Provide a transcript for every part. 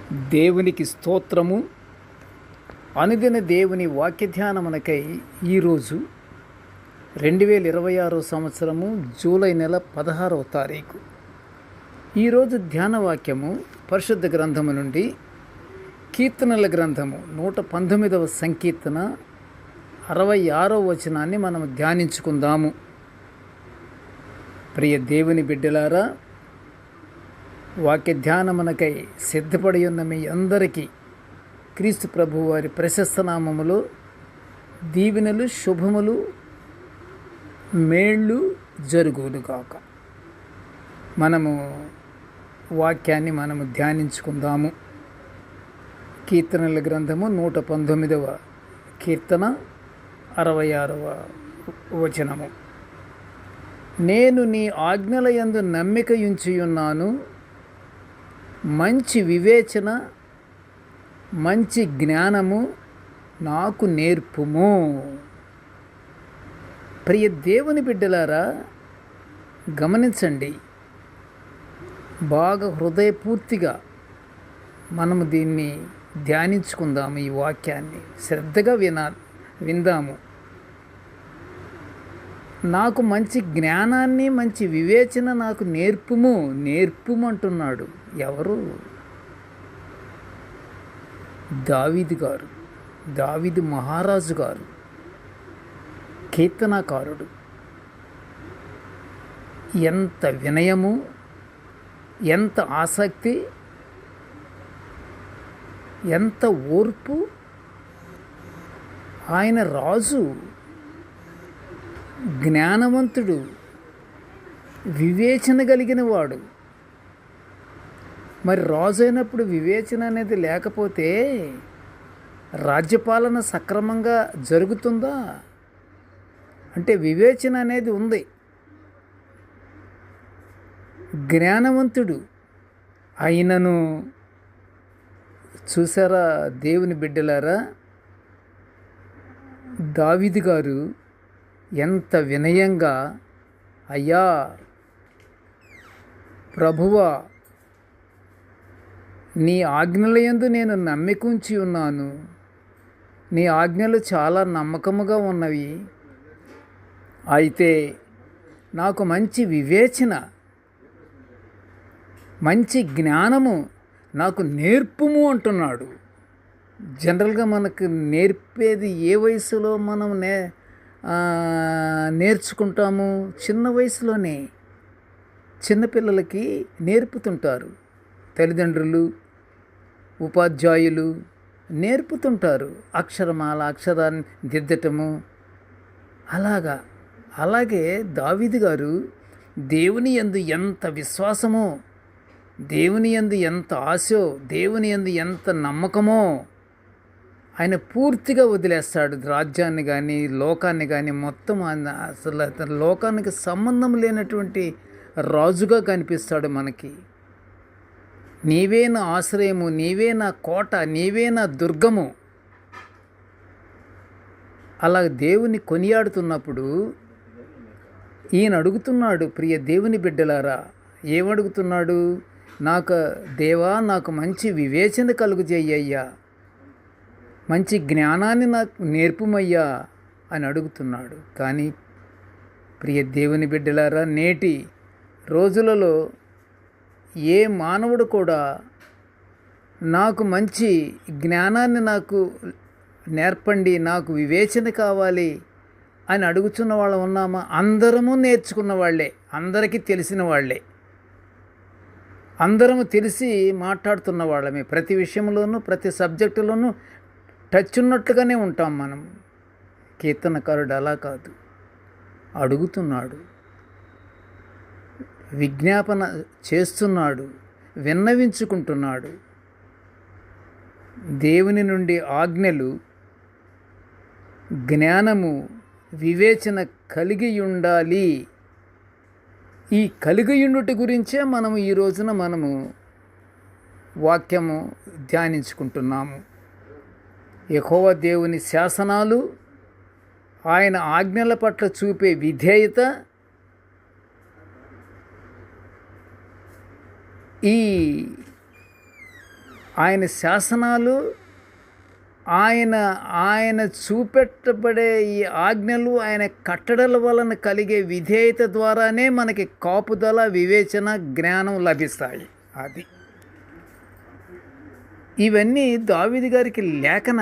దేవునికి స్తోత్రము. అనుదిన దేవుని వాక్య ధ్యానమునకై ఈరోజు 2026 సంవత్సరము జూలై నెల 16వ తారీఖు. ఈరోజు ధ్యాన వాక్యము పరిశుద్ధ గ్రంథము నుండి కీర్తనల గ్రంథము 119వ సంకీర్తన 66వ వచనాన్ని మనం ధ్యానించుకుందాము. ప్రియ దేవుని బిడ్డలారా, వాక్య ధ్యానమునకై సిద్ధపడి ఉన్న మీ అందరికీ క్రీస్తు ప్రభు వారి ప్రశస్త నామములో దీవెనలు, శుభములు, మేళ్ళు జరుగునుగాక. మనము వాక్యాన్ని ధ్యానించుకుందాము. కీర్తనల గ్రంథము 119వ కీర్తన 66వ వచనము. నేను నీ ఆజ్ఞలయందు నమ్మిక ఉంచియున్నాను. మంచి వివేచన, మంచి జ్ఞానము నాకు నేర్పుము. ప్రియ దేవుని బిడ్డలారా, గమనించండి, బాగా హృదయపూర్తిగా మనము దీన్ని ధ్యానించుకుందాము. ఈ వాక్యాన్ని శ్రద్ధగా విందాము. నాకు మంచి జ్ఞానాన్ని, మంచి వివేచన నాకు నేర్పుమంటున్నాడు. ఎవరు? దావీదు గారు, దావీదు మహారాజు గారు, కీర్తనాకారుడు. ఎంత వినయము, ఎంత ఆసక్తి, ఎంత ఓర్పు! ఆయన రాజు, జ్ఞానవంతుడు, వివేచన కలిగిన వాడు. మరి రాజు అయినప్పుడు వివేచన అనేది లేకపోతే రాజ్యపాలన సక్రమంగా జరుగుతుందా? అంటే వివేచన అనేది ఉంది. జ్ఞానవంతుడు అయినను, చూసారా దేవుని బిడ్డలారా, దావీదు గారు ఎంత వినయంగా, అయ్యా ప్రభువా, నీ ఆజ్ఞలయందు నేను నమ్మిక ఉంచి ఉన్నాను. నీ ఆజ్ఞలు చాలా నమ్మకముగా ఉన్నవి. అయితే నాకు మంచి వివేచన, మంచి జ్ఞానము నాకు నేర్పుము అంటున్నాడు. జనరల్గా మనకు నేర్పేది ఏ వయసులో మనం నేర్చుకుంటాము? చిన్న వయసులోనే చిన్నపిల్లలకి నేర్పుతుంటారు. తల్లిదండ్రులు, ఉపాధ్యాయులు నేర్పుతుంటారు. అక్షరాన్ని దిద్దటము. అలాగే దావీదు గారు దేవుని యందు ఎంత విశ్వాసమో, దేవుని యందు ఎంత ఆశో, దేవుని యందు ఎంత నమ్మకమో ఆయన పూర్తిగా వదిలేస్తాడు. రాజ్యాన్ని కానీ, లోకాన్ని కానీ, మొత్తం అసలు లోకానికి సంబంధం లేనటువంటి రాజుగా కనిపిస్తాడు మనకి. నీవే నా ఆశ్రయము, నీవే నా కోట, నీవే నా దుర్గము. అలా దేవుని కొనియాడుతున్నప్పుడు ఈయన అడుగుతున్నాడు, ప్రియ దేవుని బిడ్డలారా, ఏమడుగుతున్నాడు? దేవా, నాకు మంచి వివేచన కలుగజేయ్యా, మంచి జ్ఞానాన్ని నాకు నేర్పుమయ్యా అని అడుగుతున్నాడు. కానీ ప్రియ దేవుని బిడ్డలారా, నేటి రోజులలో ఏ మానవుడు కూడా నాకు మంచి జ్ఞానాన్ని నాకు నేర్పండి, నాకు వివేచన కావాలి అని అడుగుతున్న వాళ్ళు ఉన్నామా? అందరము నేర్చుకున్న వాళ్ళే, అందరికీ తెలిసిన వాళ్ళే, అందరము తెలిసి మాట్లాడుతున్న వాళ్ళమే. ప్రతి విషయంలోనూ, ప్రతి సబ్జెక్టులోనూ టచ్ ఉన్నట్లుగానే ఉంటాం మనం. కీర్తనకారుడు అలా కాదు, అడుగుతున్నాడు, విజ్ఞాపన చేస్తున్నాడు, విన్నవించుకుంటున్నాడు. దేవుని నుండి ఆజ్ఞలు, జ్ఞానము, వివేచన కలిగి ఉండాలి. ఈ కలిగియుండుట గురించే ఈ రోజున వాక్యము ధ్యానించుకుంటున్నాము. యెహోవా దేవుని శాసనాలు, ఆయన ఆజ్ఞల పట్ల చూపే విధేయత, ఈ ఆయన శాసనాలు, ఆయన ఆయన చూపెట్టబడే ఈ ఆజ్ఞలు, ఆయన కట్టడల వలన కలిగే విధేయత ద్వారానే మనకి కాపుదల, వివేచన, జ్ఞానం లభిస్తాయి. అది ఇవన్నీ దావీదు గారికి లేఖన,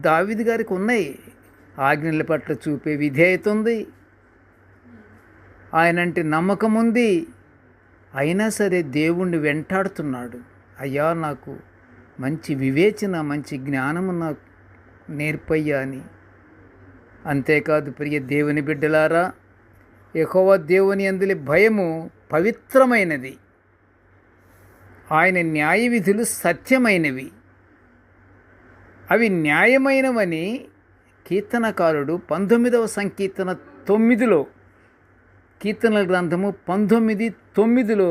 దావీదు గారికి ఉన్నాయి. ఆజ్ఞల పట్ల చూపే విధేయత ఉంది, ఆయనంటే నమ్మకం ఉంది. అయినా సరే దేవుణ్ణి వెంటాడుతున్నాడు. అయ్యా, నాకు మంచి వివేచన, మంచి జ్ఞానము నాకు నేర్పయ్యా అని. అంతేకాదు ప్రియ దేవుని బిడ్డలారా, యెహోవా దేవుని యందు భయము పవిత్రమైనది, ఆయన న్యాయ విధులు సత్యమైనవి, అవి న్యాయమైనవని కీర్తనకారుడు 19వ సంకీర్తన 9లో, కీర్తనల గ్రంథము 19:9లో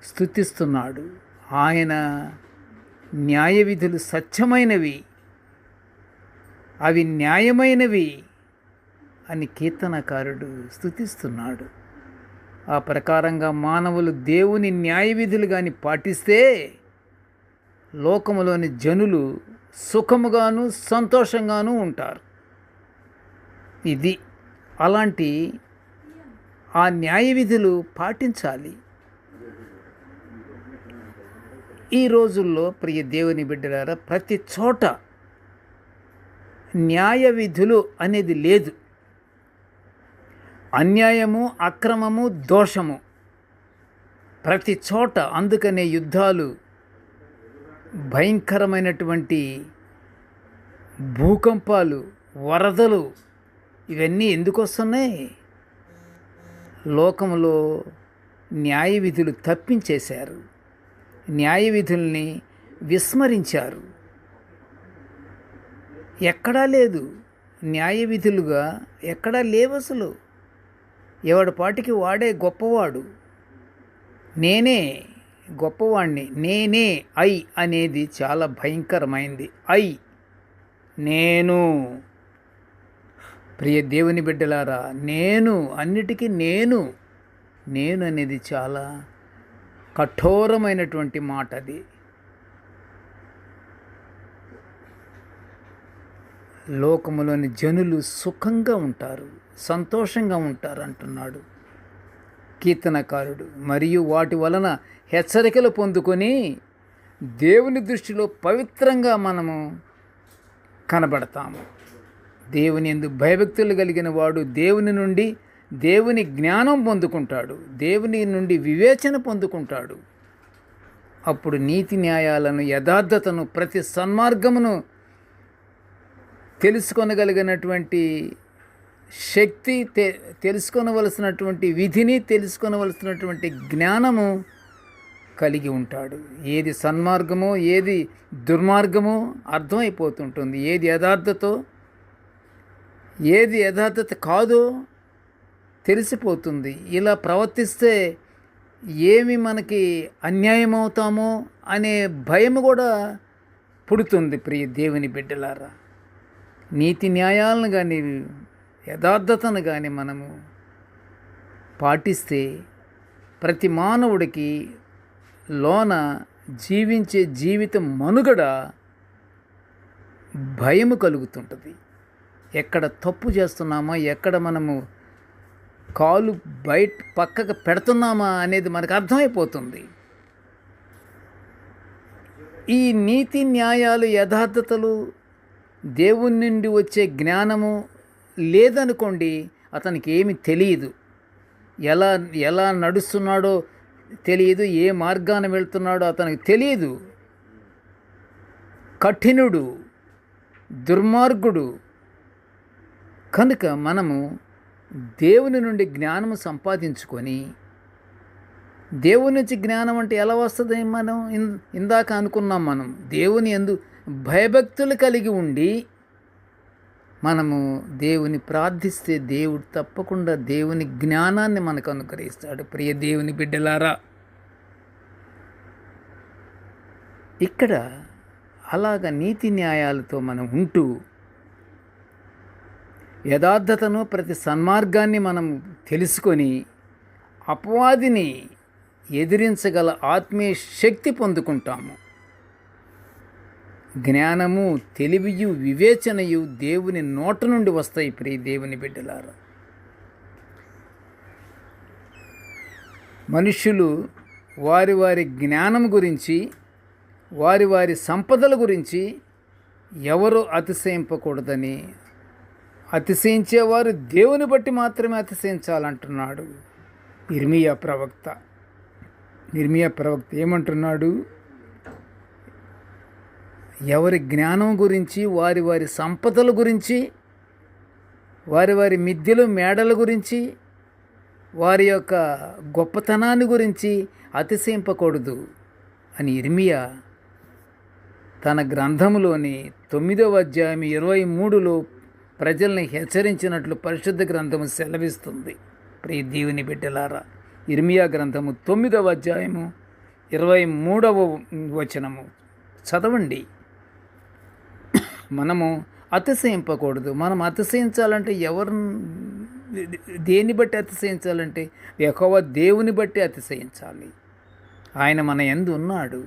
స్తుతిస్తున్నాడు. ఆయన న్యాయ విధులు సత్యమైనవి, అవి న్యాయమైనవి అని కీర్తనకారుడు స్తుతిస్తున్నాడు. ఆ ప్రకారంగా మానవులు దేవుని న్యాయ విధులు కానీ పాటిస్తే లోకములోని జనులు సుఖముగాను సంతోషంగాను ఉంటారు. ఇది అలాంటి ఆ న్యాయ విధులు పాటించాలి. ఈ రోజుల్లో ప్రియ దేవుని బిడ్డలారా, ప్రతి చోట న్యాయ విధులు అనేది లేదు. అన్యాయము, అక్రమము, దోషము ప్రతి చోట. అందుకనే యుద్ధాలు, భయంకరమైనటువంటి భూకంపాలు, వరదలు ఇవన్నీ ఎందుకు వస్తున్నాయి? లోకంలో న్యాయ విధులు తప్పించేశారు, న్యాయ విధుల్ని విస్మరించారు. ఎక్కడా లేదు, న్యాయ విధులుగా ఎక్కడా లేవు అసలు. ఎవడి పాటికి వాడే గొప్పవాడు. నేనే గొప్పవాణ్ణి, నేనే ఐ అనేది చాలా భయంకరమైంది. ఐ, నేను. ప్రియ దేవుని బిడ్డలారా, నేను, అన్నిటికీ నేను అనేది చాలా కఠోరమైనటువంటి మాట. అది లోకములోని జనులు సుఖంగా ఉంటారు, సంతోషంగా ఉంటారు అంటున్నాడు కీర్తనకారుడు. మరియు వాటి వలన హెచ్చరికలు పొందుకొని దేవుని దృష్టిలో పవిత్రంగా మనము కనబడతాము. దేవుని యందు భయభక్తులు కలిగిన వాడు దేవుని నుండి దేవుని జ్ఞానం పొందుకుంటాడు, దేవుని నుండి వివేచన పొందుకుంటాడు. అప్పుడు నీతి న్యాయాలను, యథార్థతను, ప్రతి సన్మార్గమును తెలుసుకొనగలిగినటువంటి శక్తి, తెలుసుకొనవలసినటువంటి విధిని, తెలుసుకొనవలసినటువంటి జ్ఞానము కలిగి ఉంటాడు. ఏది సన్మార్గమో, ఏది దుర్మార్గమో అర్థమైపోతుంటుంది. ఏది యథార్థతో, ఏది యథార్థత కాదో తెలిసిపోతుంది. ఇలా ప్రవర్తిస్తే ఏమి మనకి అన్యాయం అవుతామో అనే భయం కూడా పుడుతుంది. ప్రియ దేవుని బిడ్డలారా, నీతి న్యాయాలను కానీ, యథార్థతను కానీ మనము పాటిస్తే ప్రతి మానవుడికి లోన జీవించే జీవితం మనుగడ భయము కలుగుతుంటుంది. ఎక్కడ తప్పు చేస్తున్నామా, ఎక్కడ మనము కాలు బయట పక్కకు పెడుతున్నామా అనేది మనకు అర్థమైపోతుంది. ఈ నీతి న్యాయాలు, యథార్థతలు, దేవుని నుండి వచ్చే జ్ఞానము లేదనుకోండి, అతనికి ఏమి తెలియదు. ఎలా నడుస్తున్నాడో తెలియదు, ఏ మార్గాన వెళ్తున్నాడో అతనికి తెలియదు. కఠినుడు, దుర్మార్గుడు. కనుక మనము దేవుని నుండి జ్ఞానము సంపాదించుకొని, దేవుని నుంచి జ్ఞానం అంటే ఎలా వస్తుంది? మనం ఇందాక అనుకున్నాం, మనం దేవుని యందు భయభక్తులు కలిగి ఉండి మనము దేవుని ప్రార్థిస్తే దేవుడు తప్పకుండా దేవుని జ్ఞానాన్ని మనకు అనుగ్రహిస్తాడు. ప్రియ దేవుని బిడ్డలారా, ఇక్కడ అలాగ నీతి న్యాయాలతో మనం ఉంటూ యథార్థతను, ప్రతి సన్మార్గాన్ని మనం తెలుసుకొని అపవాదిని ఎదిరించగల ఆత్మీయ శక్తి పొందుకుంటాము. జ్ఞానము, తెలివియు, వివేచనయు దేవుని నోట నుండి వస్తాయి. ప్రియ దేవుని బిడ్డలారా, మనుష్యులు వారి వారి జ్ఞానం గురించి, వారి వారి సంపదల గురించి ఎవరు అతిశయింపకూడదని, అతిశయించేవారు దేవుని బట్టి మాత్రమే అతిశయించాలంటున్నాడు ఇర్మియా ప్రవక్త. ఏమంటున్నాడు? ఎవరి జ్ఞానం గురించి, వారి వారి సంపదల గురించి, వారి వారి మిద్దెలు మేడల గురించి, వారి యొక్క గొప్పతనాన్ని గురించి అతిశయింపకూడదు అని ఇర్మియా తన గ్రంథములోని 9వ అధ్యాయం 23లో ప్రజల్ని హెచ్చరించినట్లు పరిశుద్ధ గ్రంథము సెలవిస్తుంది. ప్రియ దేవుని బిడ్డలారా, ఇర్మియా గ్రంథము 9వ అధ్యాయము 23వ వచనము చదవండి. మనము అతిశయింపకూడదు. మనం అతిశయించాలంటే దేన్ని బట్టి అతిశయించాలంటే యెహోవా దేవుని బట్టి అతిశయించాలి. ఆయన మన యందు ఉన్నాడు.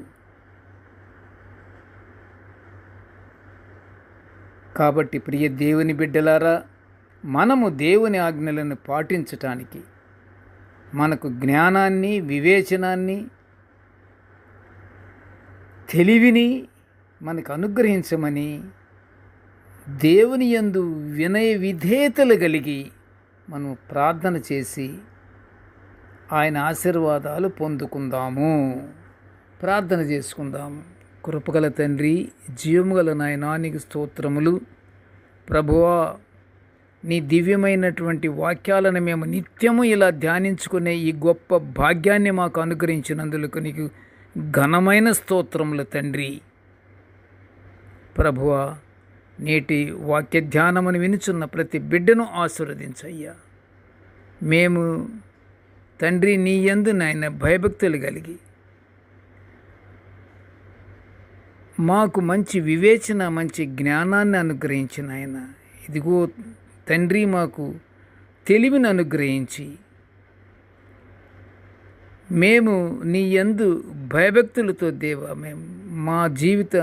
కాబట్టి ప్రియ దేవుని బిడ్డలారా, మనము దేవుని ఆజ్ఞలను పాటించటానికి మనకు జ్ఞానాన్ని, వివేచనాన్ని, తెలివిని మనకు అనుగ్రహించమని దేవుని యందు వినయ విధేయతలు కలిగి మనం ప్రార్థన చేసి ఆయన ఆశీర్వాదాలు పొందుకుందాము. ప్రార్థన చేసుకుందాము. కృపగల తండ్రి, జీవముగల నాయనా, నీకు స్తోత్రములు. ప్రభువా, నీ దివ్యమైనటువంటి వాక్యాలను మేము నిత్యము ఇలా ధ్యానించుకునే ఈ గొప్ప భాగ్యాన్ని మాకు అనుగ్రహించినందుకు నీకు ఘనమైన స్తోత్రములు తండ్రి. ప్రభువా, నేటి వాక్య ధ్యానమును వినుచున్న ప్రతి బిడ్డను ఆశీర్వదించయ్యా. మేము తండ్రి నీ యందు నాయన భయభక్తులు కలిగి మాకు మంచి వివేచన, మంచి జ్ఞానాన్ని అనుగ్రహించిన ఆయన, ఇదిగో తండ్రి మాకు తెలివిని అనుగ్రహించి మేము నీ యందు భయభక్తులతో దేవా మేము మా జీవిత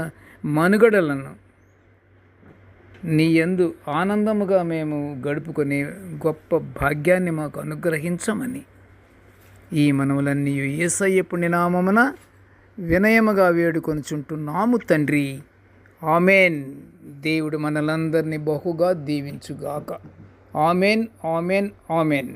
మనుగడలను నీ యందు ఆనందముగా మేము గడుపుకునే గొప్ప భాగ్యాన్ని మాకు అనుగ్రహించమని ఈ మనవులన్నీ యేసయ్య పుణ్యనామమున వినయముగా వేడుకొనుచుంటున్నాము తండ్రి. ఆమెన్. దేవుడు మనలందరినీ బహుగా దీవించుగాక. Amen, amen, amen.